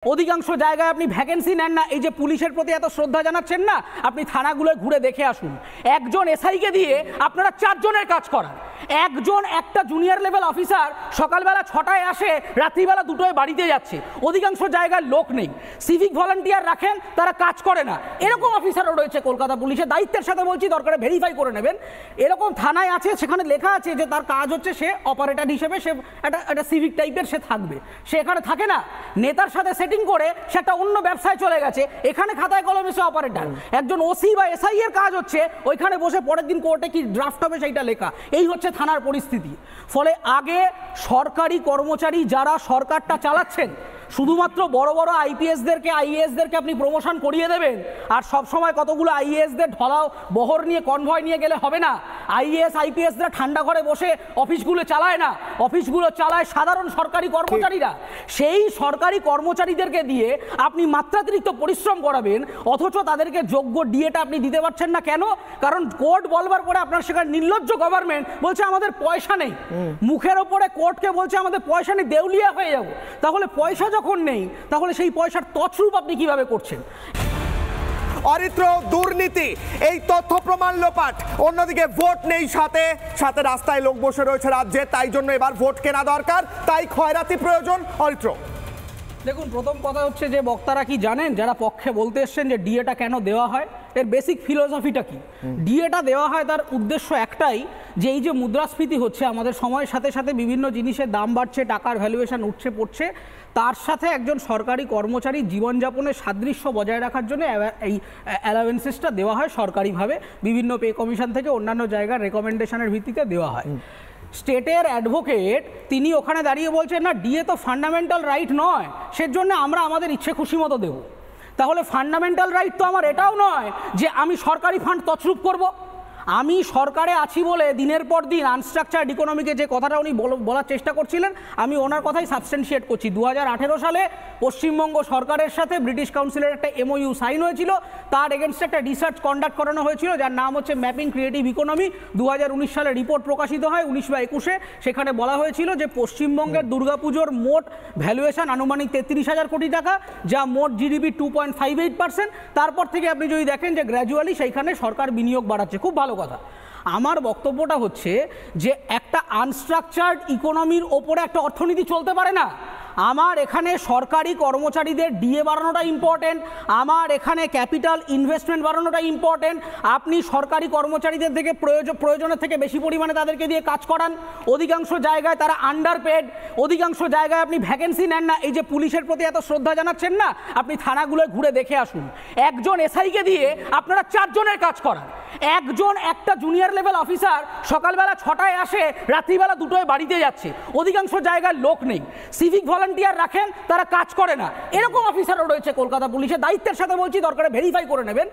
অধিকাংশ জায়গায় আপনি ভ্যাকেন্সি নেন না। এই যে পুলিশের প্রতি এত শ্রদ্ধা জানাচ্ছেন না, আপনি থানাগুলোয় ঘুরে দেখে আসুন। একজন এসআইকে দিয়ে আপনারা 4 জনের কাজ করান। একজন একটা জুনিয়র লেভেল অফিসার সকালবেলা 6টায় আসে, রাত্রিবেলা 2টোয় বাড়িতে যাচ্ছে। অধিকাংশ জায়গায় লোক নেই, সিভিক ভলান্টিয়ার রাখেন, তারা কাজ করে না। এরকম অফিসারও রয়েছে কলকাতা পুলিশে। দায়িত্বের সাথে বলছি, দরকারে ভেরিফাই করে নেবেন। এরকম থানায় আছে, সেখানে লেখা আছে যে তার কাজ হচ্ছে সে অপারেটর হিসেবে, সে একটা সিভিক টাইপের সে থাকবে। সে এখানে থাকে না, নেতার সাথে সেটিং করে সে একটা অন্য ব্যবসায় চলে গেছে। এখানে খাতায় কলমে সে অপারেটর। একজন ওসি বা এসআই এর কাজ হচ্ছে ওইখানে বসে পরের দিন কোর্টে কি ড্রাফট হবে সেইটা লেখা। এই হচ্ছে থানার পরিস্থিতি। ফলে আগে সরকারি কর্মচারী যারা সরকারটা চালাচ্ছেন, শুধুমাত্র বড় বড় আইপিএসদেরকে আইএএসদেরকে আপনি প্রমোশন করিয়ে দেবেন, আর সবসময় কতগুলো আইএএসদের ঢলাও বহর নিয়ে কনভয় নিয়ে গেলে হবে না। আইএএস আইপিএসরা ঠান্ডা ঘরে বসে অফিসগুলো চালায় না, অফিসগুলো চালায় সাধারণ সরকারি কর্মচারীরা। সেই সরকারি কর্মচারীদেরকে দিয়ে আপনি মাত্রাতিরিক্ত পরিশ্রম করাবেন, অথচ তাদেরকে যোগ্য ডিএটা আপনি দিতে পারছেন না। কেন? কারণ কোর্ট বলবার পরে আপনার সেখানে নির্লজ্জ গভর্নমেন্ট বলছে আমাদের পয়সা নেই। মুখের ওপরে কোর্টকে বলছে আমাদের পয়সা নেই, দেউলিয়া হয়ে যাব। তাহলে পয়সা যখন নেই, তাহলে সেই পয়সার তছরূপ আপনি কিভাবে করছেন? অরিত্র, দুর্নীতি, এই তথ্য প্রমাণ লোপাট, অন্যদিকে ভোট নেই, সাথে সাথে রাস্তায় লোক বসে রয়েছে রাজ্যে, তাই জন্য এবার ভোট কেনা দরকার, তাই খয়রাতি প্রয়োজন। অরিত্র, দেখুন, প্রথম কথা হচ্ছে যে বক্তারা কি জানেন, যারা পক্ষে বলতে এসছেন যে ডিএটা কেন দেওয়া হয়, এর বেসিক ফিলোসফিটা কি? ডিএটা দেওয়া হয় তার উদ্দেশ্য একটাই, যে এই যে মুদ্রাস্ফীতি হচ্ছে, আমাদের সময়ের সাথে সাথে বিভিন্ন জিনিসের দাম বাড়ছে, টাকার ভ্যালুয়েশন উঠছে পড়ছে, তার সাথে একজন সরকারি কর্মচারী জীবনযাপনের সাদৃশ্য বজায় রাখার জন্য এই অ্যালাওয়েন্সেসটা দেওয়া হয় সরকারিভাবে, বিভিন্ন পে কমিশন থেকে অন্যান্য জায়গার রেকমেন্ডেশনের ভিত্তিতে দেওয়া হয়। স্টেটের অ্যাডভোকেট তিনি ওখানে দাঁড়িয়ে বলছেন না, ডিএ তো ফান্ডামেন্টাল রাইট নয়, সেজন্য আমরা আমাদের ইচ্ছে খুশি মতো দেবো। তাহলে ফান্ডামেন্টাল রাইট তো আমার এটাও নয় যে আমি সরকারি ফান্ড তছরূপ করব। আমি সরকারে আছি বলে দিনের পর দিন আনস্ট্রাকচার্ড ইকোনমিকে যে কথাটা উনি বলার চেষ্টা করছিলেন, আমি ওনার কথাই সাবস্টেন্সিয়েট করছি। 2018 সালে পশ্চিমবঙ্গ সরকারের সাথে ব্রিটিশ কাউন্সিলের একটা MOU সাইন হয়েছিল, তার এগেনস্টে একটা রিসার্চ কন্ডাক্ট করানো হয়েছিল যার নাম হচ্ছে ম্যাপিং ক্রিয়েটিভ ইকোনমি। 2019 সালে রিপোর্ট প্রকাশিত হয় 19/21-এ। সেখানে বলা হয়েছিল যে পশ্চিমবঙ্গের দুর্গাপুজোর মোট ভ্যালুয়েশন আনুমানিক 33,000 কোটি টাকা, যা মোট জিডিপি 2.58%। তারপর থেকে আপনি যদি দেখেন যে গ্র্যাজুয়ালি সেইখানে সরকার বিনিয়োগ বাড়াচ্ছে, খুব ভালো কথা। আমার বক্তব্যটা হচ্ছে যে একটা আনস্ট্রাকচার্ড ইকোনমির ওপরে একটা অর্থনীতি চলতে পারে না। আমার এখানে সরকারি কর্মচারীদের ডিএ বাড়ানোটা ইম্পর্টেন্ট, আমার এখানে ক্যাপিটাল ইনভেস্টমেন্ট বাড়ানোটা ইম্পর্টেন্ট। আপনি সরকারি কর্মচারীদের থেকে প্রয়োজনের থেকে বেশি পরিমাণে তাদেরকে দিয়ে কাজ করান। অধিকাংশ জায়গায় তারা আন্ডারপেড, অধিকাংশ জায়গায় আপনি ভ্যাকেন্সি নেন না। এই যে পুলিশের প্রতি এত শ্রদ্ধা জানাচ্ছেন না, আপনি থানাগুলোয় ঘুরে দেখে আসুন। একজন এসআইকে দিয়ে আপনারা 4 জনের কাজ করান। একজন একটা জুনিয়র লেভেল অফিসার সকালবেলা 6টায় আসে, রাত্রিবেলা 2টোয় বাড়িতে যাচ্ছে। অধিকাংশ জায়গায় লোক নেই, সিভিক ভলান্টিয়ার রাখেন, তারা কাজ করে না। এরকম অফিসারও রয়েছে কলকাতা পুলিশে। দায়িত্বের সাথে বলছি, দরকারে ভেরিফাই করে নেবেন।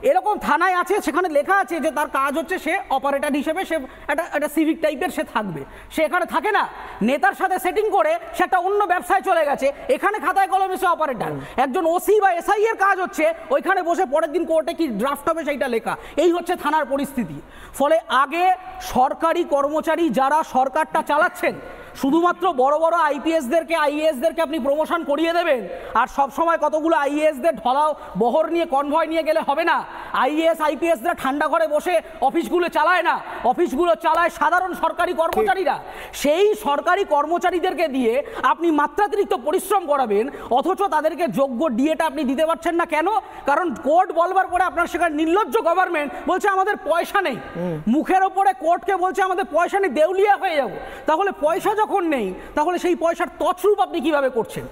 এরকম থানায় আছে, সেখানে লেখা আছে যে তার কাজ হচ্ছে সে অপারেটর হিসেবে, সে একটা সিভিক টাইপের সে থাকবে। সে এখানে থাকে না, নেতার সাথে সেটিং করে সে একটা অন্য ব্যবসায় চলে গেছে। এখানে খাতায় কলমে সে অপারেটর। একজন ওসি বা এসআই এর কাজ হচ্ছে ওইখানে বসে পরের দিন কোর্টে কি ড্রাফট হবে সেইটা লেখা। এই হচ্ছে থানার পরিস্থিতি। ফলে আগে সরকারি কর্মচারী যারা সরকারটা চালাচ্ছেন, শুধুমাত্র বড় বড় আইপিএসদেরকে আইএএসদেরকে আপনি প্রমোশন করিয়ে দেবেন, আর সবসময় কতগুলো আইএএসদের ঢলাও বহর নিয়ে কনভয় নিয়ে গেলে হবে না। আইএএস আইপিএসরা ঠান্ডা ঘরে বসে অফিসগুলো চালায় না, অফিসগুলো চালায় সাধারণ সরকারি কর্মচারীরা। সেই সরকারি কর্মচারীদেরকে দিয়ে আপনি মাত্রাতিরিক্ত পরিশ্রম করাবেন, অথচ তাদেরকে যোগ্য ডিএটা আপনি দিতে পারছেন না। কেন? কারণ কোর্ট বলবার পরে আপনার সেখানে নির্লজ্জ গভর্নমেন্ট বলছে আমাদের পয়সা নেই। মুখের ওপরে কোর্টকে বলছে আমাদের পয়সা নেই, দেউলিয়া হয়ে যাব। তাহলে পয়সা যখন নেই, তাহলে সেই পয়সার তছরূপ আপনি কিভাবে করছেন?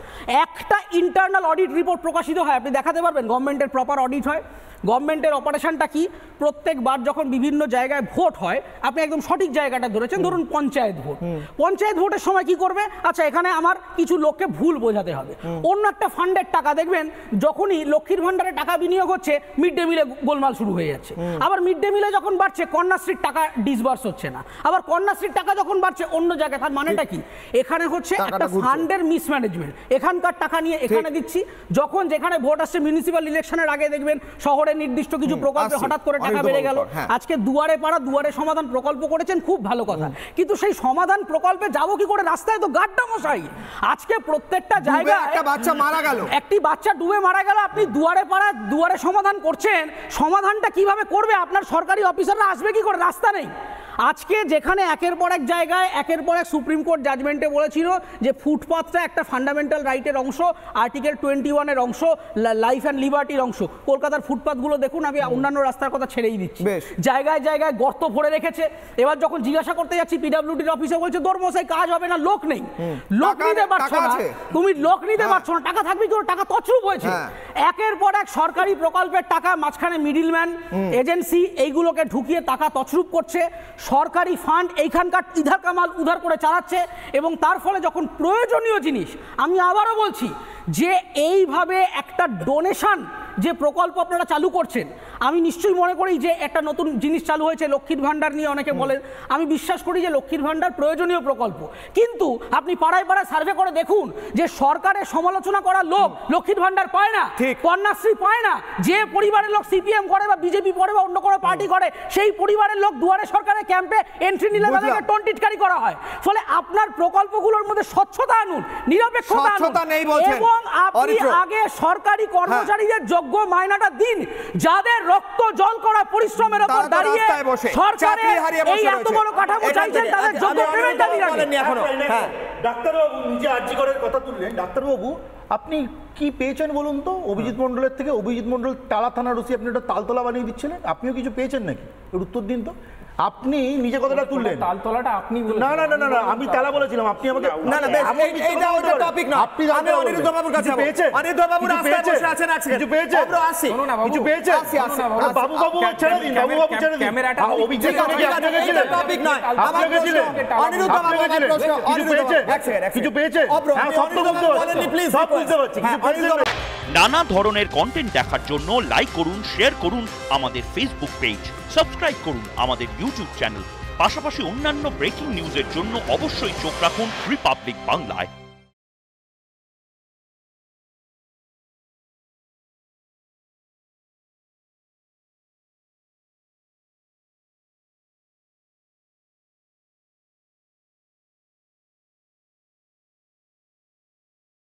একটা ইন্টারনাল অডিট রিপোর্ট প্রকাশিত হয়, আপনি দেখাতে পারবেন গভর্নমেন্টের প্রপার অডিট হয়। গভর্নমেন্টের অপারেশনটা কি? প্রত্যেকবার যখন বিভিন্ন জায়গায় ভোট হয়, আপনি একদম সঠিক জায়গাটা ধরেছেন, ধরুন পঞ্চায়েত ভোট। পঞ্চায়েত ভোটের সময় কি করবে? আচ্ছা, এখানে আমার কিছু লোককে ভুল বোঝাতে হবে। অন্য একটা ফান্ডের টাকা দেখবেন, যখনই লক্ষ্মীর ভান্ডারে টাকা বিনিয়োগ হচ্ছে, মিড ডে মিলে গোলমাল শুরু হয়ে যাচ্ছে। আবার মিড ডে মিলে যখন বাড়ছে, কন্যাশ্রীর টাকা ডিসবার্স হচ্ছে না। আবার কন্যাশ্রীর টাকা যখন বাড়ছে অন্য জায়গায়, তার মানেটা কি? এখানে হচ্ছে একটা ফান্ডের মিসম্যানেজমেন্ট। এখানকার টাকা নিয়ে এখানে দিচ্ছি, যখন যেখানে ভোট আসছে, মিউনিসিপ্যাল ইলেকশনের আগে দেখবেন শহরে দুয়ারে নির্দিষ্ট কিছু প্রকল্পে আসছি। হঠাৎ করে টাকা অনিরুদ্ধ বেড়ে গেল। বাবু, হ্যাঁ। আজকে দুয়ারে পাড়া দুয়ারে সমাধান প্রকল্প করেছেন, খুব ভালো কথা, কিন্তু সেই সমাধান প্রকল্পে যাবো কি করে? রাস্তায় তো গাড্ডা মশাই। আজকে প্রত্যেকটা জায়গায় একটা বাচ্চা মারা গেল, একটি বাচ্চা ডুবে মারা গেল, আপনি দুয়ারে পাড়া দুয়ারে সমাধান করছেন, সমাধানটা কিভাবে করবে? আপনার সরকারি অফিসাররা আসবে কি করে? রাস্তা নেই। আজকে যেখানে একের পর এক জায়গায় একের পর এক সুপ্রিম কোর্ট জাজমেন্টে বলেছিল যে ফুটপাথটা একটা ফান্ডামেন্টাল রাইটের অংশ, আর্টিকেল 21-এর অংশ, লাইফ অ্যান্ড লিবার্টির অংশ। কলকাতার ফুটপাথগুলো দেখুন, আমি অন্যান্য রাস্তার কথা ছেড়েই দিচ্ছি, জায়গায় জায়গায় গর্ত ভরে রেখেছে। এবার যখন জিজ্ঞাসা করতে যাচ্ছি পিডব্লিউডির অফিসে, বলছে দরমশাই কাজ হবে না, লোক নেই। লোক নিতে পারছো না তুমি, লোক নিতে পারছো না, টাকা থাকবে কি? টাকা তছরূপ হয়েছে। একের পর এক সরকারি প্রকল্পের টাকা মাঝখানে মিডিলম্যান এজেন্সি এইগুলোকে ঢুকিয়ে টাকা তছরূপ করছে। সরকারি ফান্ড এইখানকার ইধার কামাল উধার করে চালাচ্ছে, এবং তার ফলে যখন প্রয়োজনীয় জিনিস, আমি আবারও বলছি যে এইভাবে একটা ডোনেশন যে প্রকল্প আপনারা চালু করছেন, আমি নিশ্চয়ই মনে করি যে একটা নতুন জিনিস চালু হয়েছে লক্ষ্মীর ভাণ্ডার নিয়ে অনেকে বলেন, আমি বিশ্বাস করি যে লক্ষ্মীর ভাণ্ডার প্রয়োজনীয় প্রকল্প, কিন্তু আপনি পাড়ায় পাড়ায় সার্ভে করে দেখুন যে সরকারের সমালোচনা করার লোক লক্ষ্মীর ভাণ্ডার পায় না, কন্যাশ্রী পায় না। যে পরিবারের লোক সিপিএম করে বা বিজেপি করে বা অন্য কোনো পার্টি করে, সেই পরিবারের লোক দুয়ারে সরকারের ক্যাম্পে এন্ট্রি নিলে তাদেরকে টোনটিটকারি করা হয়। ফলে আপনার প্রকল্পগুলোর মধ্যে স্বচ্ছতা আনুন, নিরপেক্ষতা আনুন, এবং আপনি আগে সরকারি কর্মচারীদের যোগ্য মাইনাটা দিন, যাদের রক্ত জল করা পরিশ্রমের উপর দাঁড়িয়ে সরকারের এই এত বড় কাঠামো চাইছেন, তাদের যোগ্য পেমেন্টটা দিন আগে। ডাক্তারবাবু নিজে আর্জি করার কথা তুললেন। ডাক্তারবাবু, আপনি কি পেয়েছেন বলুন তো অভিজিৎ মন্ডলের থেকে? অভিজিৎ মন্ডল টালা থানার ওসি, আপনি একটা তালতলা বানিয়ে দিচ্ছিলেন, আপনিও কিছু পেয়েছেন নাকি? এর উত্তর দিন তো। আপনি নিজে কথাটা তুললেন, তালতলাটা আপনি না না না না, আমি তালা বলেছিলাম, আপনি আমাকে না না, এইটা ওটা টপিক না। আপনি আমি অনিরুদ্ধ বাবুর কাছে পেয়েছেন? অনিরুদ্ধ বাবু রাস্তায় বসে আছেন, কিছু পেয়েছেন? ওবরো আসি, কিছু পেয়েছেন? বাবু বাবু ছেড়ে দিন, বাবু বাবু ছেড়ে দিন। ক্যামেরাটা অভিজিৎ আপনাকে ছিলেন, টপিক নয়, আমার প্রশ্ন। অনিরুদ্ধ বাবু আমার প্রশ্ন, কিছু পেয়েছেন? কিছু পেয়েছেন? হ্যাঁ, সব তো বলতে পারছি, সব বুঝতে পারছি। কিছু পেয়েছেন? নানা ধরনের কন্টেন্ট দেখার জন্য লাইক করুন, শেয়ার করুন আমাদের ফেসবুক পেজ, সাবস্ক্রাইব করুন আমাদের ইউটিউব চ্যানেল। পাশাপাশি অন্যান্য ব্রেকিং নিউজের জন্য অবশ্যই চোখ রাখুন রিপাবলিক বাংলায়।